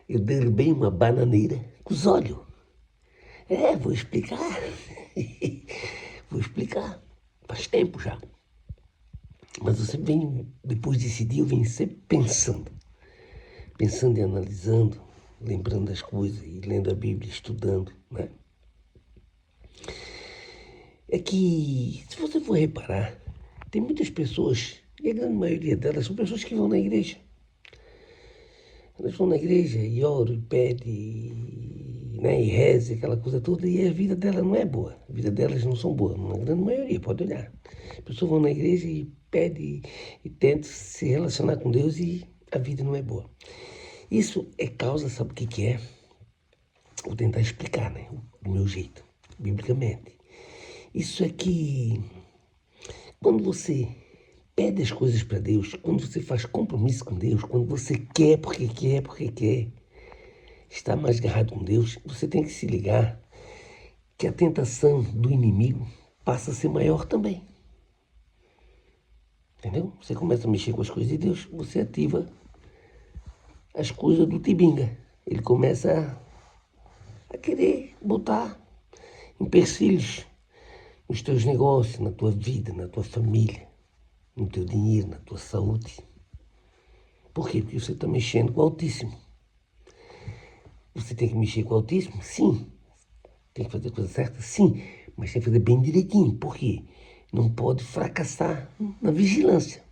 Eu derrubei uma bananeira com os olhos. Vou explicar. Vou explicar. Faz tempo já. Mas você vem, depois desse dia, eu venho sempre pensando e analisando, lembrando das coisas e lendo a Bíblia, estudando, né? É que, se você for reparar, tem muitas pessoas, e a grande maioria delas são pessoas que vão na igreja. Elas vão na igreja e oram, e pedem, né, e rezam, aquela coisa toda, e a vida delas não é boa. A vida delas não são boas, na grande maioria, pode olhar. As pessoas vão na igreja e pedem e tentam se relacionar com Deus e a vida não é boa. Isso é causa, sabe o que é? Vou tentar explicar, né, do meu jeito, biblicamente. Isso é que quando você pede as coisas para Deus, quando você faz compromisso com Deus, quando você quer porque quer, está mais agarrado com Deus, você tem que se ligar que a tentação do inimigo passa a ser maior também. Entendeu? Você começa a mexer com as coisas de Deus, você ativa as coisas do Tibinga. Ele começa a querer botar empecilhos nos teus negócios, na tua vida, na tua família, no teu dinheiro, na tua saúde. Por quê? Porque você está mexendo com o Altíssimo. Você tem que mexer com o Altíssimo? Sim. Tem que fazer a coisa certa? Sim. Mas tem que fazer bem direitinho. Por quê? Não pode fracassar na vigilância.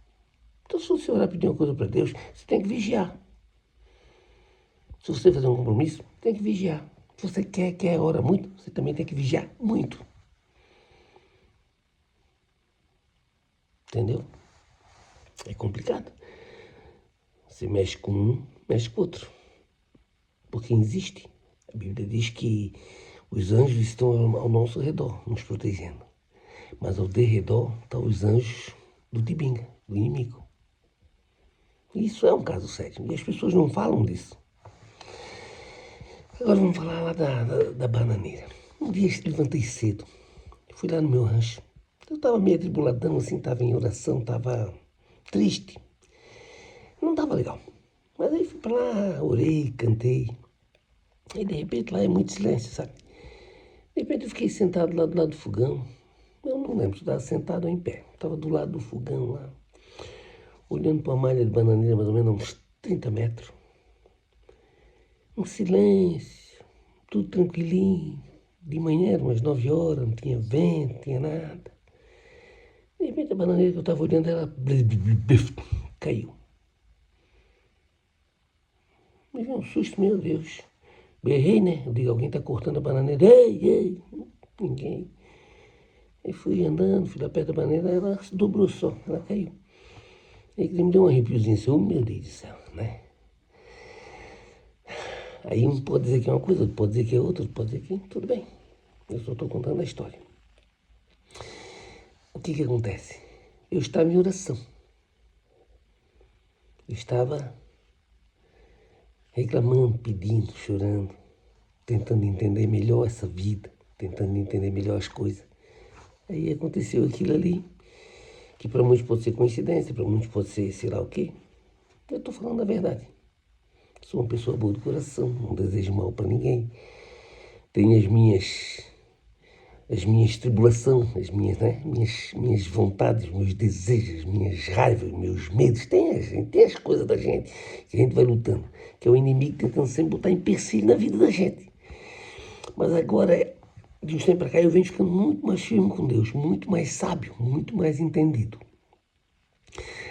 Então, se você orar e pedir uma coisa para Deus, você tem que vigiar. Se você fazer um compromisso, tem que vigiar. Se você quer, ora muito, você também tem que vigiar muito. Entendeu? É complicado. Você mexe com um, mexe com outro. Porque existe. A Bíblia diz que os anjos estão ao nosso redor, nos protegendo. Mas ao derredor estão os anjos do Tibinga, do inimigo. Isso é um caso sério. E as pessoas não falam disso. Agora vamos falar lá da bananeira. Um dia eu levantei cedo. Fui lá no meu rancho. Eu estava meio atribuladão, assim, estava em oração, estava triste. Não estava legal. Mas aí fui para lá, orei, cantei. E de repente lá é muito silêncio, sabe? De repente eu fiquei sentado lá do lado do fogão. Eu não lembro se estava sentado ou em pé. Estava do lado do fogão lá, olhando para uma malha de bananeira mais ou menos uns 30 metros. Um silêncio, tudo tranquilinho. De manhã eram umas 9 horas, não tinha vento, não tinha nada. De repente a bananeira que eu estava olhando, ela caiu. Me veio um susto, meu Deus. Berrei, né? Eu digo, alguém está cortando a bananeira. Ei, ninguém. Aí fui andando, fui lá perto da bananeira, ela se dobrou só, ela caiu. Aí me deu um arrepiozinho assim, oh meu Deus do céu, né? Aí um pode dizer que é uma coisa, outro pode dizer que é outra, outro pode dizer que tudo bem. Eu só estou contando a história. O que acontece? Eu estava em oração. Eu estava reclamando, pedindo, chorando, tentando entender melhor essa vida, tentando entender melhor as coisas. Aí aconteceu aquilo ali, que para muitos pode ser coincidência, para muitos pode ser sei lá o quê. Eu estou falando a verdade. Sou uma pessoa boa do coração, não desejo mal para ninguém. Tenho as minhas tribulações, as minhas, né, minhas vontades, meus desejos, minhas raivas, meus medos. Tem as coisas da gente que a gente vai lutando, que é o inimigo tentando sempre botar empecilho na vida da gente. Mas agora, de uns tempos para cá, eu venho ficando muito mais firme com Deus, muito mais sábio, muito mais entendido.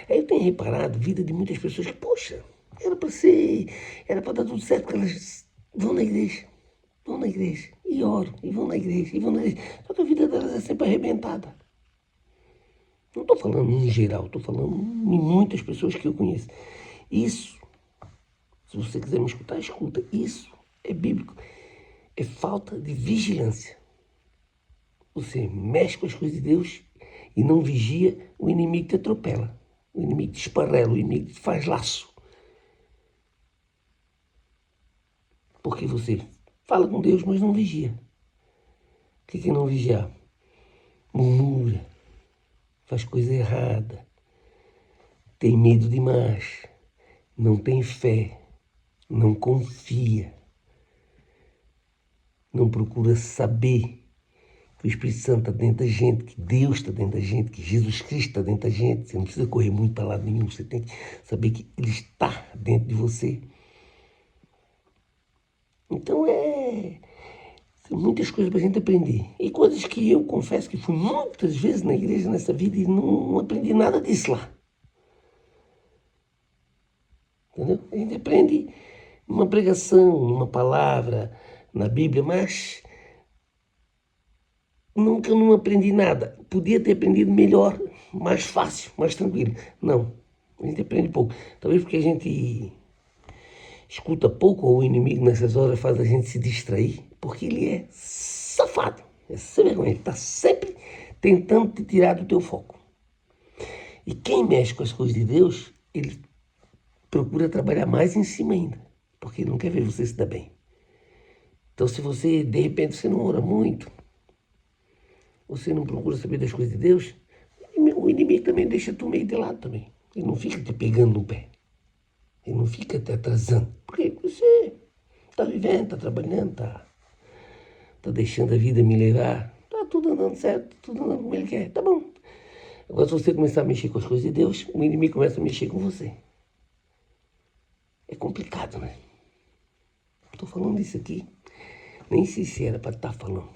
Aí eu tenho reparado a vida de muitas pessoas que, poxa, era para dar tudo certo, porque elas vão na igreja, e oram, e vão na igreja, e vão na igreja. Só que a vida delas é sempre arrebentada. Não estou falando em geral, estou falando em muitas pessoas que eu conheço. Isso, se você quiser me escutar, escuta. Isso é bíblico. É falta de vigilância. Você mexe com as coisas de Deus e não vigia, o inimigo te atropela. O inimigo te esparrela, o inimigo te faz laço. Porque você fala com Deus, mas não vigia. O que é não vigiar? Murmura, faz coisa errada, tem medo demais, não tem fé, não confia, não procura saber que o Espírito Santo está dentro da gente, que Deus está dentro da gente, que Jesus Cristo está dentro da gente. Você não precisa correr muito para lado nenhum, você tem que saber que Ele está dentro de você. Então tem muitas coisas para a gente aprender. E coisas que eu confesso que fui muitas vezes na igreja nessa vida e não aprendi nada disso lá. Entendeu? A gente aprende numa pregação, numa palavra, na Bíblia, mas nunca não aprendi nada. Podia ter aprendido melhor, mais fácil, mais tranquilo. Não, a gente aprende pouco. Talvez porque a gente escuta pouco, ou o inimigo nessas horas faz a gente se distrair, porque ele é safado, é sem vergonha. Ele está sempre tentando te tirar do teu foco. E quem mexe com as coisas de Deus, ele procura trabalhar mais em cima ainda, porque ele não quer ver você se dar bem. Então, se você, de repente, você não ora muito, você não procura saber das coisas de Deus, o inimigo também deixa tu meio de lado também. Ele não fica te pegando no pé. Ele não fica te atrasando. Porque você está vivendo, está trabalhando, está deixando a vida me levar. Está tudo andando certo, tudo andando como ele quer. Tá bom. Agora, se você começar a mexer com as coisas de Deus, o inimigo começa a mexer com você. É complicado, né? Estou falando isso aqui. Nem sei se era para estar falando.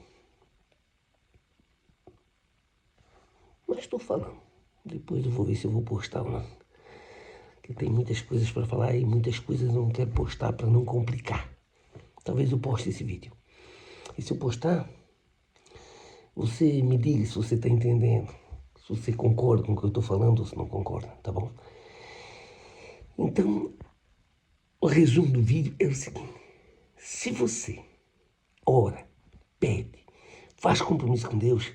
Mas estou falando. Depois eu vou ver se eu vou postar ou não. Porque tem muitas coisas para falar e muitas coisas eu não quero postar para não complicar. Talvez eu poste esse vídeo. E se eu postar, você me diga se você está entendendo. Se você concorda com o que eu estou falando ou se não concorda, tá bom? Então, o resumo do vídeo é o seguinte. Se você ora, pede, faz compromisso com Deus,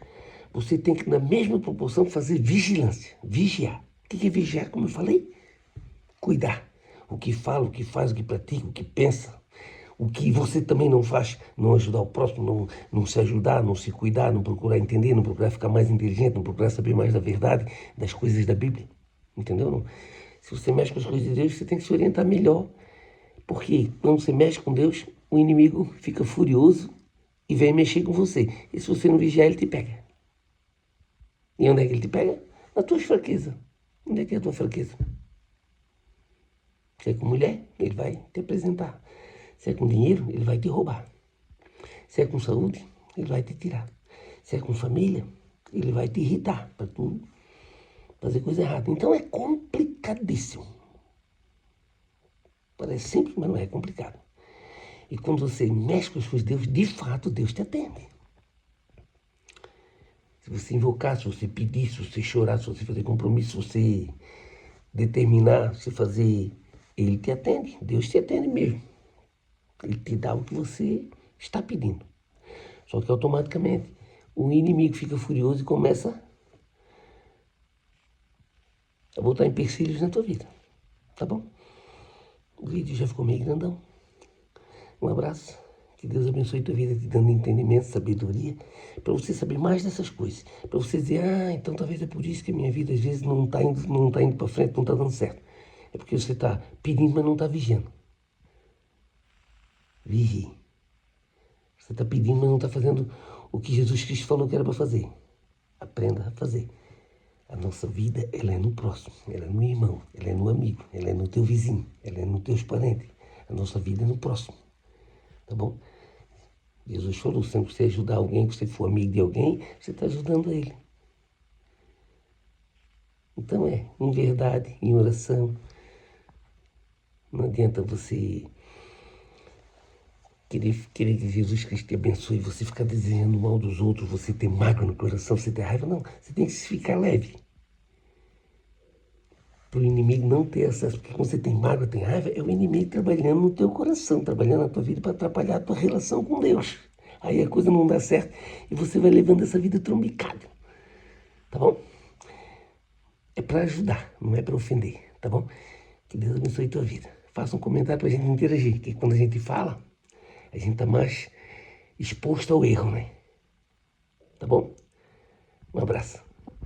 você tem que, na mesma proporção, fazer vigilância, vigiar. O que é vigiar? Como eu falei, cuidar. O que fala, o que faz, o que pratica, o que pensa. O que você também não faz, não ajudar o próximo, não se ajudar, não se cuidar, não procurar entender, não procurar ficar mais inteligente, não procurar saber mais da verdade, das coisas da Bíblia. Entendeu? Não? Se você mexe com as coisas de Deus, você tem que se orientar melhor. Porque quando você mexe com Deus, o inimigo fica furioso e vem mexer com você. E se você não vigiar, ele te pega. E onde é que ele te pega? Nas tuas fraquezas. Onde é que é a tua fraqueza? Se é com mulher, ele vai te apresentar. Se é com dinheiro, ele vai te roubar. Se é com saúde, ele vai te tirar. Se é com família, ele vai te irritar para tu fazer coisa errada. Então é complicadíssimo. Parece simples, mas não é complicado. E quando você mexe com os seus Deus, de fato, Deus te atende. Se você invocar, se você pedir, se você chorar, se você fazer compromisso, se você determinar, se fazer, ele te atende. Deus te atende mesmo. Ele te dá o que você está pedindo. Só que automaticamente o inimigo fica furioso e começa a botar empecilhos na tua vida. Tá bom? O vídeo já ficou meio grandão. Um abraço. Que Deus abençoe tua vida, te dando entendimento, sabedoria, para você saber mais dessas coisas. Para você dizer, então talvez é por isso que a minha vida às vezes não está indo para frente, não está dando certo. É porque você está pedindo, mas não está vigiando. Vigie. Você está pedindo, mas não está fazendo o que Jesus Cristo falou que era para fazer. Aprenda a fazer. A nossa vida, ela é no próximo, ela é no irmão, ela é no amigo, ela é no teu vizinho, ela é nos teus parentes. A nossa vida é no próximo. Tá bom? Jesus falou, sempre que você ajudar alguém, que você for amigo de alguém, você está ajudando ele. Então em verdade, em oração. Não adianta você querer que Jesus Cristo te abençoe, você ficar desejando mal dos outros, você ter mágoa no coração, você ter raiva. Não, você tem que ficar leve. Para o inimigo não ter acesso, porque quando você tem mágoa, tem raiva, é o inimigo trabalhando no teu coração, trabalhando na tua vida para atrapalhar a tua relação com Deus. Aí a coisa não dá certo e você vai levando essa vida trombicada. Tá bom? É para ajudar, não é para ofender, tá bom? Que Deus abençoe a tua vida. Faça um comentário para a gente interagir, que quando a gente fala, a gente está mais exposto ao erro, né? Tá bom? Um abraço.